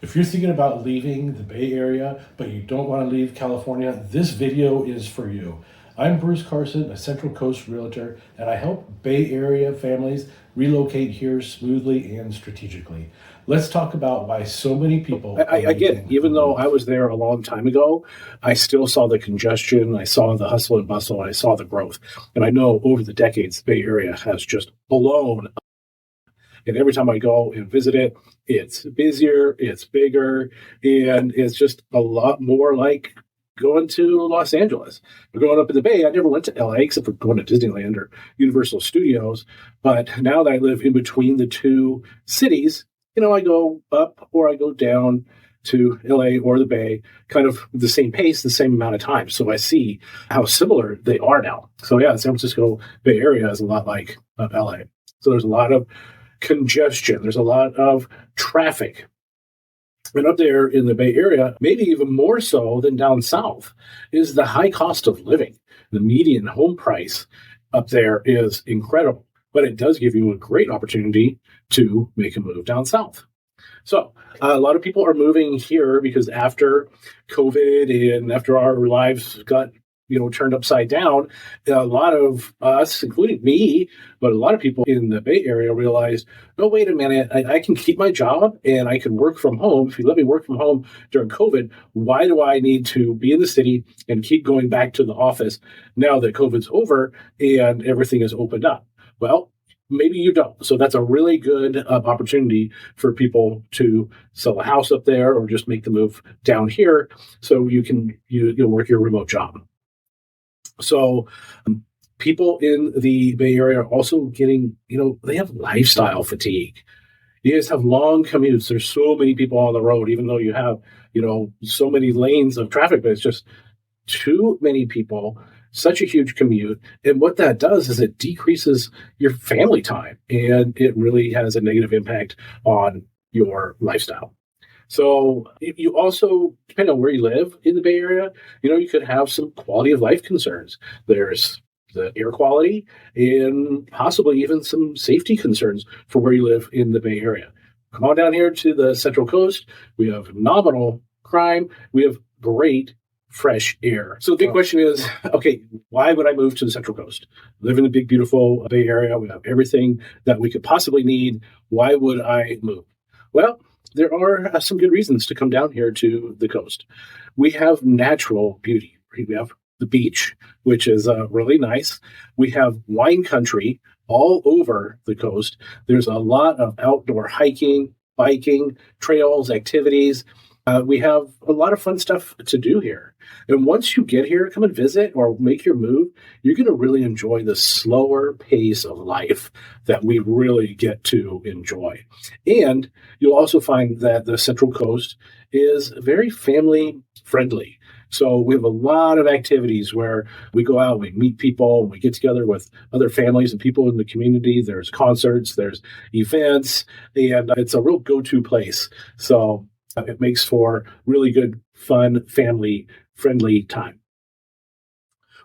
If you're thinking about leaving the Bay Area, but you don't want to leave California, this video is for you. I'm Bruce Carson, a Central Coast Realtor, and I help Bay Area families relocate here smoothly and strategically. Let's talk about why so many people... I get it. Even though I was there a long time ago, I still saw the congestion, I saw the hustle and bustle, and I saw the growth. And I know over the decades, the Bay Area has just blown up. And every time I go and visit it, it's busier, it's bigger, and it's just a lot more like going to Los Angeles. Growing up in the Bay, I never went to LA except for going to Disneyland or Universal Studios. But now that I live in between the two cities, I go up or I go down to LA or the Bay, kind of the same pace, the same amount of time. So I see how similar they are now. So yeah, the San Francisco Bay Area is a lot like LA. So there's a lot of congestion. There's a lot of traffic. And up there in the Bay Area, maybe even more so than down south, is the high cost of living. The median home price up there is incredible, but it does give you a great opportunity to make a move down south. So a lot of people are moving here because after COVID and after our lives got turned upside down, a lot of us, including me, but a lot of people in the Bay Area realized, no, wait a minute, I can keep my job and I can work from home. If you let me work from home during COVID, why do I need to be in the city and keep going back to the office now that COVID's over and everything is opened up? Well, maybe you don't. So that's a really good opportunity for people to sell a house up there or just make the move down here so you can work your remote job. So people in the Bay Area are also getting, they have lifestyle fatigue. You guys have long commutes. There's so many people on the road, even though you have, so many lanes of traffic, but it's just too many people, such a huge commute. And what that does is it decreases your family time, and it really has a negative impact on your lifestyle. So you also, depending on where you live in the Bay Area, you could have some quality of life concerns. There's the air quality and possibly even some safety concerns for where you live in the Bay Area. Come on down here to the Central Coast. We have nominal crime. We have great fresh air. So the big question is, okay, why would I move to the Central Coast? Live in the big, beautiful Bay Area. We have everything that we could possibly need. Why would I move? Well, there are some good reasons to come down here to the coast. We have natural beauty. We have the beach, which is really nice. We have wine country all over the coast. There's a lot of outdoor hiking, biking, trails, activities. We have a lot of fun stuff to do here. And once you get here, come and visit or make your move, you're going to really enjoy the slower pace of life that we really get to enjoy. And you'll also find that the Central Coast is very family friendly. So we have a lot of activities where we go out, we meet people, we get together with other families and people in the community. There's concerts, there's events, and it's a real go-to place. So it makes for really good, fun, family-friendly time.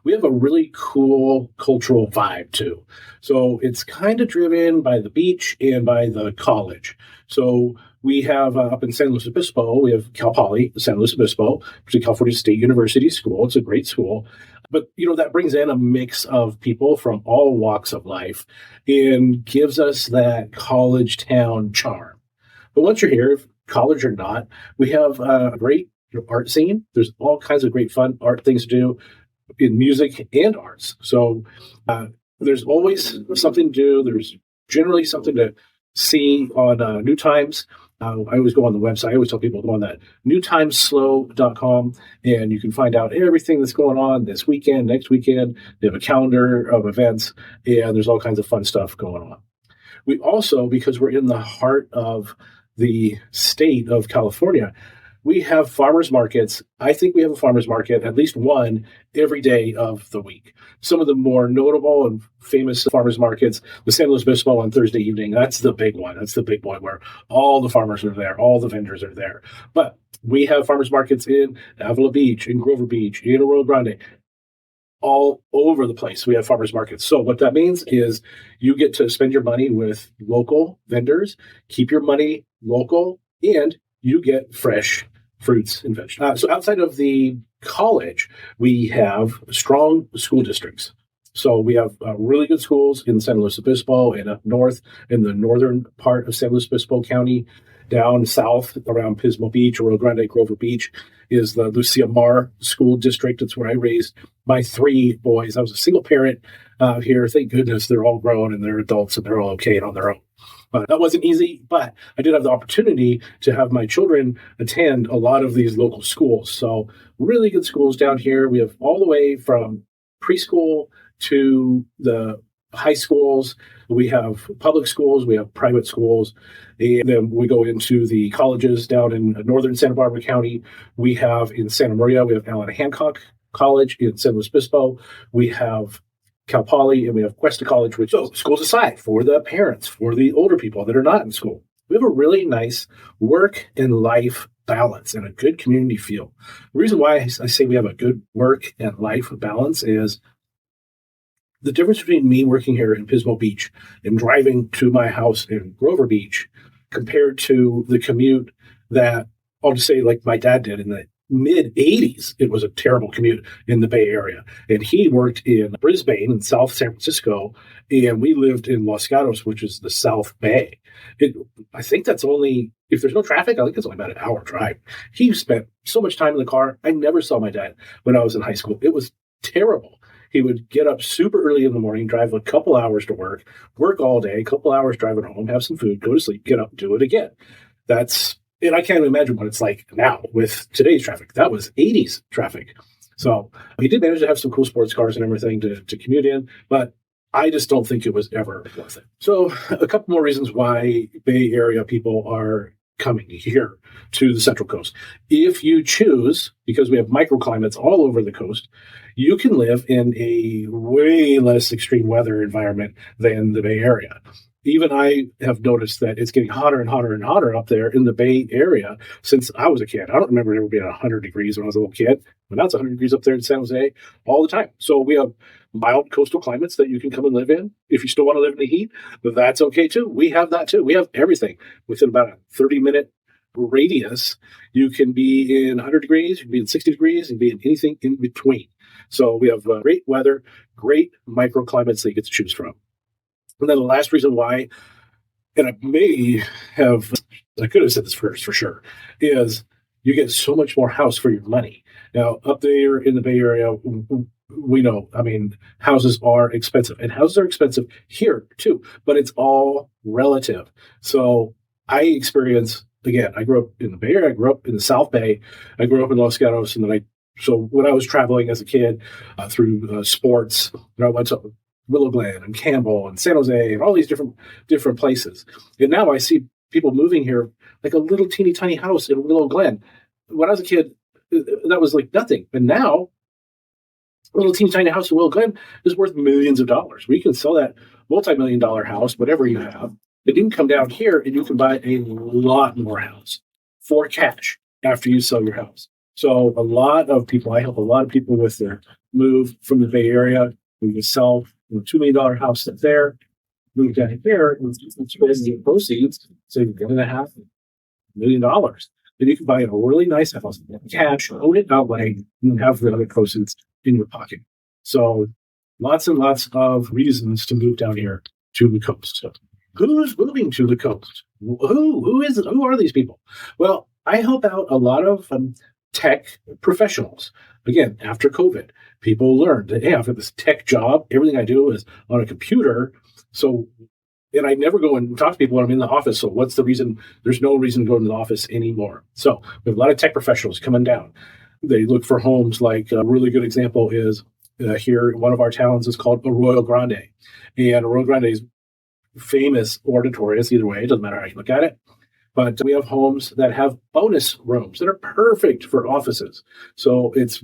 We have a really cool cultural vibe, too. So it's kind of driven by the beach and by the college. So we have up in San Luis Obispo, we have Cal Poly, San Luis Obispo, which is California State University school. It's a great school. But, that brings in a mix of people from all walks of life and gives us that college town charm. But once you're here, college or not, we have a great art scene. There's all kinds of great fun art things to do in music and arts. So there's always something to do. There's generally something to see on New Times. I always go on the website. I always tell people to go on that newtimeslow.com, and you can find out everything that's going on this weekend, next weekend. They have a calendar of events, and there's all kinds of fun stuff going on. We also, because we're in the heart of the state of California, we have farmers markets. I think we have a farmers market, at least one, every day of the week. Some of the more notable and famous farmers markets, the San Luis Obispo on Thursday evening, that's the big one. That's the big one where all the farmers are there, all the vendors are there. But we have farmers markets in Avila Beach, in Grover Beach, in Arroyo Grande, all over the place. We have farmers markets. So what that means is you get to spend your money with local vendors, keep your money local, and you get fresh fruits and vegetables. So outside of the college, we have strong school districts. So we have really good schools in San Luis Obispo and up north in the northern part of San Luis Obispo County. Down south around Pismo Beach or Grande, Grover Beach is the Lucia Mar School District. It's where I raised my 3 boys. I was a single parent here. Thank goodness they're all grown and they're adults and they're all okay and on their own. That wasn't easy, but I did have the opportunity to have my children attend a lot of these local schools. So really good schools down here. We have all the way from preschool to the high schools. We have public schools, we have private schools, and then we go into the colleges down in northern Santa Barbara County. We have in Santa Maria, we have Allen Hancock College. In San Luis Obispo, we have Cal Poly, and we have Cuesta College, which, so schools aside, for the parents, for the older people that are not in school, we have a really nice work and life balance and a good community feel. The reason why I say we have a good work and life balance is the difference between me working here in Pismo Beach and driving to my house in Grover Beach compared to the commute that I'll just say like my dad did in the mid 80s. It was a terrible commute in the Bay Area. And he worked in Brisbane in South San Francisco, and we lived in Los Gatos, which is the South Bay. I think that's only, if there's no traffic, I think it's only about an hour drive. He spent so much time in the car. I never saw my dad when I was in high school. It was terrible. He would get up super early in the morning, drive a couple hours to work all day, a couple hours driving home, have some food, go to sleep, get up, do it again. And I can't even imagine what it's like now with today's traffic. That was 80s traffic. So he did manage to have some cool sports cars and everything to commute in, but I just don't think it was ever worth it. So a couple more reasons why Bay Area people are coming here to the Central Coast. If you choose, because we have microclimates all over the coast, you can live in a way less extreme weather environment than the Bay Area. Even I have noticed that it's getting hotter and hotter and hotter up there in the Bay Area since I was a kid. I don't remember it ever being 100 degrees when I was a little kid, but now it's 100 degrees up there in San Jose all the time. So we have mild coastal climates that you can come and live in. If you still want to live in the heat, that's okay too. We have that too. We have everything within about a 30-minute radius. You can be in 100 degrees, you can be in 60 degrees, and be in anything in between. So we have great weather, great microclimates that you get to choose from. And then the last reason why, and I could have said this first for sure, is you get so much more house for your money. Now, up there in the Bay Area, we know, houses are expensive. And houses are expensive here too, but it's all relative. So I experience, again, I grew up in the Bay Area, I grew up in the South Bay, I grew up in Los Gatos, and then so when I was traveling as a kid through sports, I went to Willow Glen and Campbell and San Jose and all these different places. And now I see people moving here like a little teeny tiny house in Willow Glen. When I was a kid, that was like nothing. But now a little teeny tiny house in Willow Glen is worth millions of dollars. We can sell that multi-million-dollar house, whatever you have, and you can come down here and you can buy a lot more house for cash after you sell your house. So I help a lot of people with their move from the Bay Area. We can sell $2 million house up there, move down here, and raise the proceeds, say $1.5 million. Then you can buy a really nice house, cash, own it outright, and have the other proceeds in your pocket. So lots and lots of reasons to move down here to the coast. So who's moving to the coast? Who are these people? Well, I help out a lot of tech professionals. Again, after COVID, people learned that, hey, I've got this tech job. Everything I do is on a computer. And I never go and talk to people when I'm in the office. So what's the reason? There's no reason to go to the office anymore. So we have a lot of tech professionals coming down. They look for homes. Like a really good example is here, one of our towns is called Arroyo Grande. And Arroyo Grande is famous auditorious, either way, it doesn't matter how you look at it. But we have homes that have bonus rooms that are perfect for offices. So it's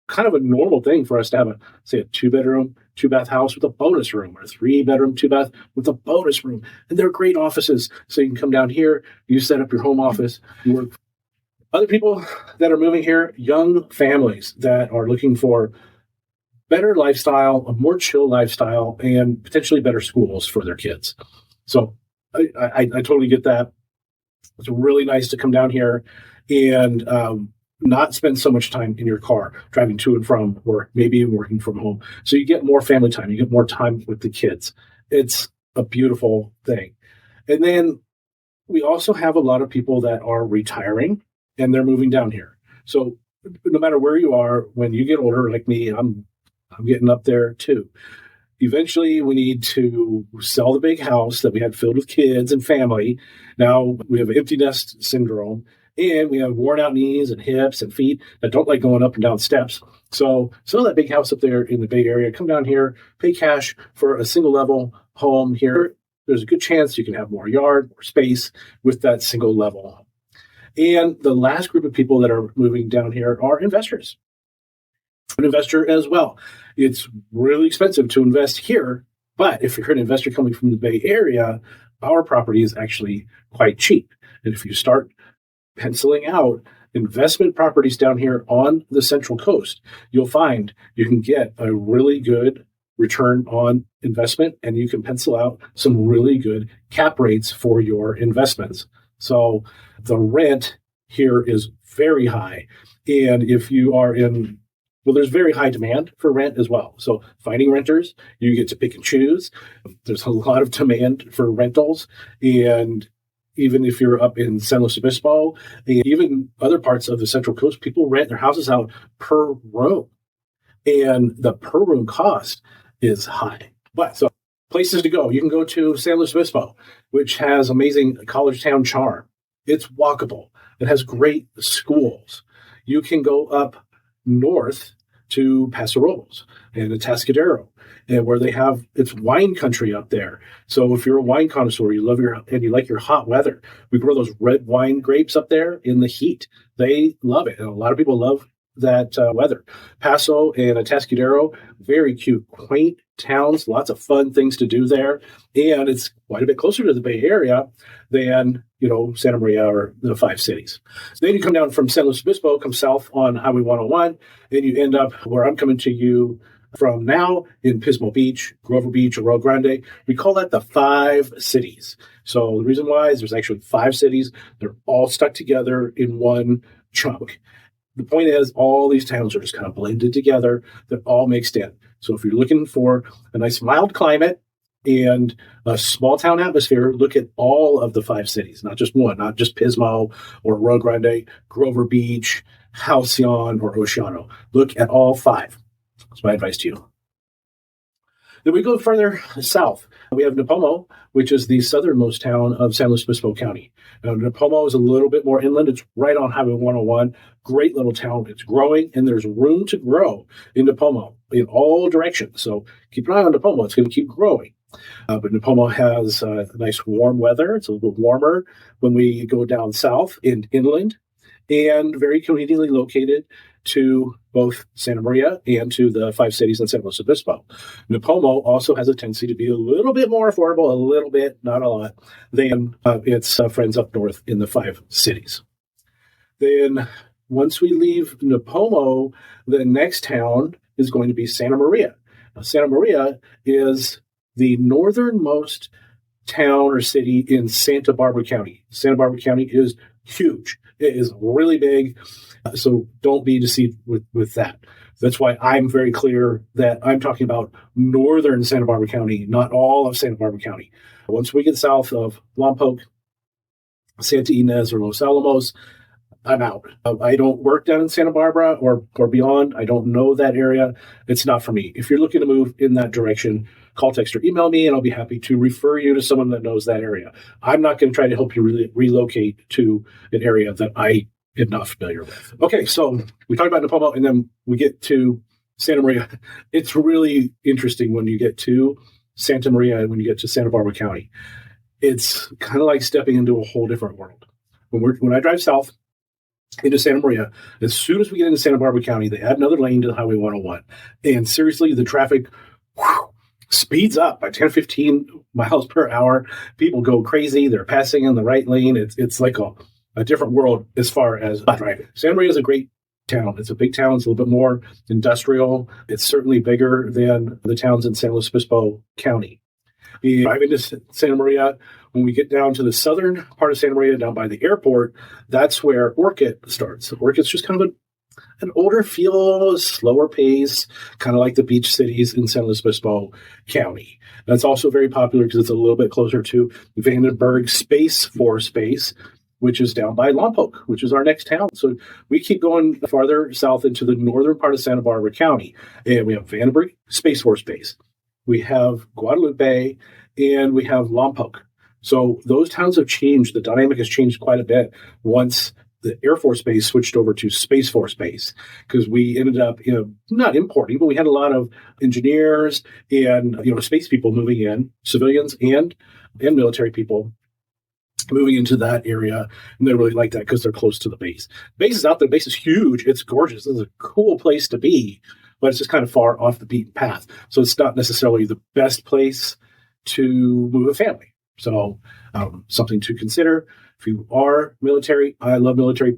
kind of a normal thing for us to have a 2-bedroom, 2-bath house with a bonus room, or a 3-bedroom, 2-bath with a bonus room. And they're great offices. So you can come down here, you set up your home office, you work. Other people that are moving here, young families that are looking for better lifestyle, a more chill lifestyle, and potentially better schools for their kids. So I totally get that. It's really nice to come down here and not spend so much time in your car driving to and from, or maybe even working from home. So you get more family time. You get more time with the kids. It's a beautiful thing. And then we also have a lot of people that are retiring and they're moving down here. So no matter where you are, when you get older, like me, I'm getting up there too. Eventually, we need to sell the big house that we had filled with kids and family. Now we have empty nest syndrome, and we have worn out knees and hips and feet that don't like going up and down steps. So sell that big house up there in the Bay Area, come down here, pay cash for a single level home here. There's a good chance you can have more yard, more space with that single level. And the last group of people that are moving down here are investors. An investor as well. It's really expensive to invest here, but if you're an investor coming from the Bay Area, our property is actually quite cheap. And if you start penciling out investment properties down here on the Central Coast, you'll find you can get a really good return on investment, and you can pencil out some really good cap rates for your investments. So the rent here is very high. And if you are in there's very high demand for rent as well. So finding renters, you get to pick and choose. There's a lot of demand for rentals. And even if you're up in San Luis Obispo, and even other parts of the Central Coast, people rent their houses out per room. And the per room cost is high. But so places to go. You can go to San Luis Obispo, which has amazing college town charm. It's walkable. It has great schools. You can go up north to Paso Robles and Atascadero, and where they have it's wine country up there. So if you're a wine connoisseur, you like your hot weather. We grow those red wine grapes up there in the heat. They love it, and a lot of people love that weather. Paso and Atascadero, very cute, quaint towns, lots of fun things to do there, and it's quite a bit closer to the Bay Area than Santa Maria or the five cities. Then you come down from San Luis Obispo, come south on Highway 101, and you end up where I'm coming to you from now in Pismo Beach, Grover Beach, or Grande. We call that the five cities. So the reason why is there's actually five cities. They're all stuck together in one chunk. The point is, all these towns are just kind of blended together. They're all mixed in. So if you're looking for a nice mild climate and a small town atmosphere, look at all of the five cities, not just one, not just Pismo or Rio Grande, Grover Beach, Halcyon, or Oceano. Look at all five. That's my advice to you. Then we go further south. We have Nipomo, which is the southernmost town of San Luis Obispo County. Now, Nipomo is a little bit more inland. It's right on Highway 101. Great little town. It's growing, and there's room to grow in Nipomo in all directions. So keep an eye on Nipomo. It's going to keep growing. But Nipomo has nice warm weather. It's a little bit warmer when we go down south in inland, and very conveniently located to both Santa Maria and to the five cities in San Luis Obispo. Nipomo also has a tendency to be a little bit more affordable, a little bit, not a lot, than its friends up north in the five cities. Then once we leave Nipomo, the next town is going to be Santa Maria. Now, Santa Maria is the northernmost town or city in Santa Barbara County. Santa Barbara County is huge. It is really big. So don't be deceived with that. That's why I'm very clear that I'm talking about northern Santa Barbara County, not all of Santa Barbara County. Once we get south of Lompoc, Santa Ynez, or Los Alamos, I'm out. I don't work down in Santa Barbara or beyond. I don't know that area. It's not for me. If you're looking to move in that direction, call, text, or email me, and I'll be happy to refer you to someone that knows that area. I'm not going to try to help you relocate to an area that I am not familiar with. Okay, so we talked about Nipomo, and then we get to Santa Maria. It's really interesting when you get to Santa Maria and when you get to Santa Barbara County. It's kind of like stepping into a whole different world. When I drive south into Santa Maria, as soon as we get into Santa Barbara County, they add another lane to the Highway 101. And seriously, the traffic speeds up by 10, 15 miles per hour. People go crazy. They're passing in the right lane. It's like a different world as far as driving. Santa Maria is a great town. It's a big town. It's a little bit more industrial. It's certainly bigger than the towns in San Luis Obispo County. You drive into Santa Maria, When we get down to the southern part of Santa Maria, down by the airport, that's where Orchid starts. Orchid's just kind of an older feel, slower pace, kind of like the beach cities in San Luis Obispo County. That's also very popular because it's a little bit closer to Vandenberg Space Force Base, which is down by Lompoc, which is our next town. So we keep going farther south into the northern part of Santa Barbara County. And we have Vandenberg Space Force Base. We have Guadalupe, and we have Lompoc. So those towns have changed. The dynamic has changed quite a bit once the Air Force Base switched over to Space Force Base, because we ended up, not importing, but we had a lot of engineers and, space people moving in, civilians and military people moving into that area. And they really like that because they're close to the base. The base is out there. The base is huge. It's gorgeous. It's a cool place to be, but it's just kind of far off the beaten path. So it's not necessarily the best place to move a family. So something to consider. If you are military, I love military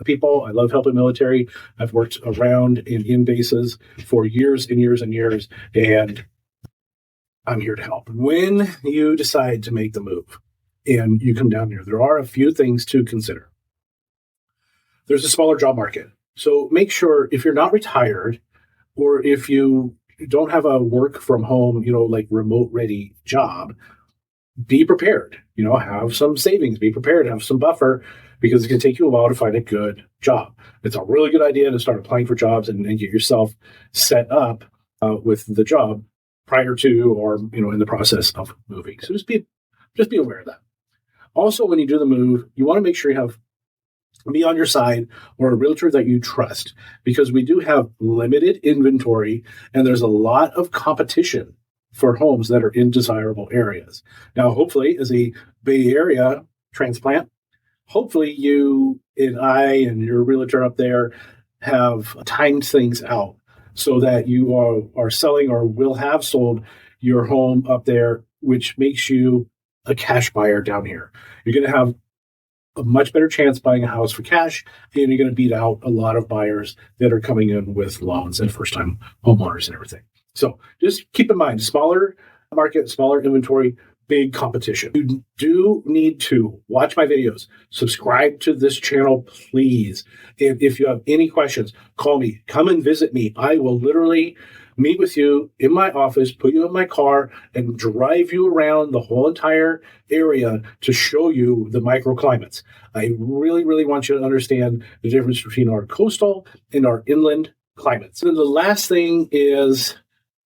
people. I love helping military. I've worked around in bases for years and years and years, and I'm here to help. When you decide to make the move and you come down here, there are a few things to consider. There's a smaller job market. So make sure if you're not retired or if you don't have a work from home, like remote ready job, be prepared, have some savings, be prepared, have some buffer, because it can take you a while to find a good job. It's a really good idea to start applying for jobs and get yourself set up with the job prior to, or, in the process of moving. So just be aware of that. Also, when you do the move, you want to make sure you have me on your side or a realtor that you trust, because we do have limited inventory and there's a lot of competition for homes that are in desirable areas. Now, hopefully, as a Bay Area transplant, hopefully you and I and your realtor up there have timed things out so that you are selling or will have sold your home up there, which makes you a cash buyer down here. You're going to have a much better chance buying a house for cash, and you're going to beat out a lot of buyers that are coming in with loans and first-time homeowners and everything. So just keep in mind, smaller market, smaller inventory, big competition. You do need to watch my videos, subscribe to this channel, please. And if you have any questions, call me, come and visit me. I will literally meet with you in my office, put you in my car, and drive you around the whole entire area to show you the microclimates. I really, really want you to understand the difference between our coastal and our inland climates. And the last thing is,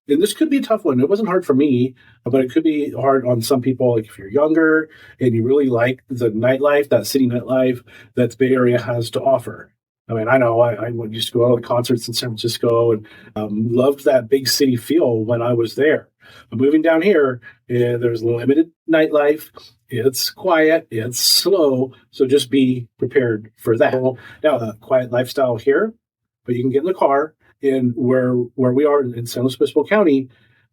and this could be a tough one. It wasn't hard for me, but it could be hard on some people. Like if you're younger and you really like the nightlife, that city nightlife that the Bay Area has to offer. I mean, I know I used to go to all the concerts in San Francisco and loved that big city feel when I was there. But moving down here, there's limited nightlife. It's quiet. It's slow. So just be prepared for that. Now, the quiet lifestyle here, but you can get in the car. And where we are in San Luis Obispo County,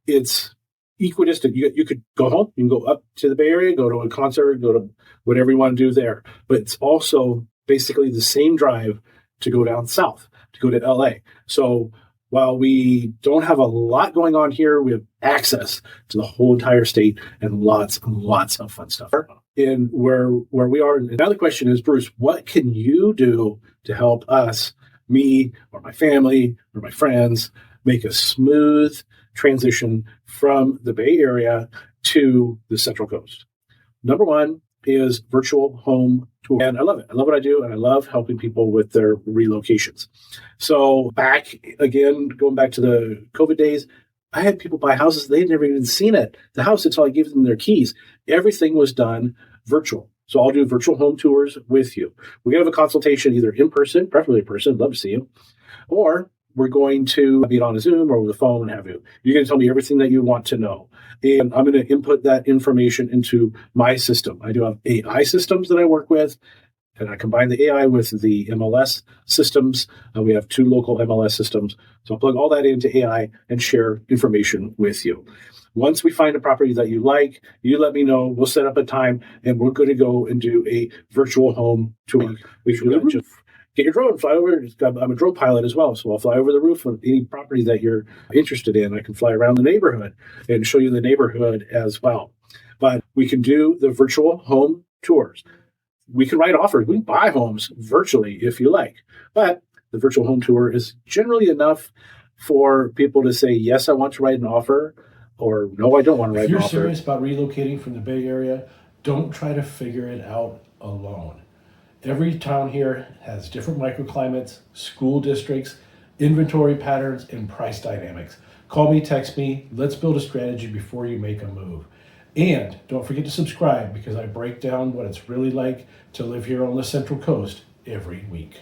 it's equidistant. You could go home, you can go up to the Bay Area, go to a concert, go to whatever you want to do there. But it's also basically the same drive to go down south, to go to LA. So while we don't have a lot going on here, we have access to the whole entire state and lots and lots of fun stuff. And where we are, now the question is, Bruce, what can you do to help us, me or my family or my friends, make a smooth transition from the Bay Area to the Central Coast? Number one is virtual home tour. And I love it. I love what I do, and I love helping people with their relocations. So back again, going back to the COVID days, I had people buy houses. They had never even seen it, the house, until I gave them their keys. Everything was done virtual. So I'll do virtual home tours with you. We can have a consultation either in person, preferably in person. I'd love to see you. Or we're going to be on a Zoom or over the phone and have you. You're going to tell me everything that you want to know. And I'm going to input that information into my system. I do have AI systems that I work with, and I combine the AI with the MLS systems. We have 2 local MLS systems. So I'll plug all that into AI and share information with you. Once we find a property that you like, you let me know. We'll set up a time, and we're going to go and do a virtual home tour. We should just get your drone, fly over. I'm a drone pilot as well, so I'll fly over the roof of any property that you're interested in. I can fly around the neighborhood and show you the neighborhood as well. But we can do the virtual home tours. We can write offers. We can buy homes virtually if you like. But the virtual home tour is generally enough for people to say, yes, I want to write an offer, or no, I don't want to If write an you're offer. serious about relocating from the Bay Area, don't try to figure it out alone. Every town here has different microclimates, school districts, inventory patterns, and price dynamics. Call me, text me, let's build a strategy before you make a move. And don't forget to subscribe because I break down what it's really like to live here on the Central Coast every week.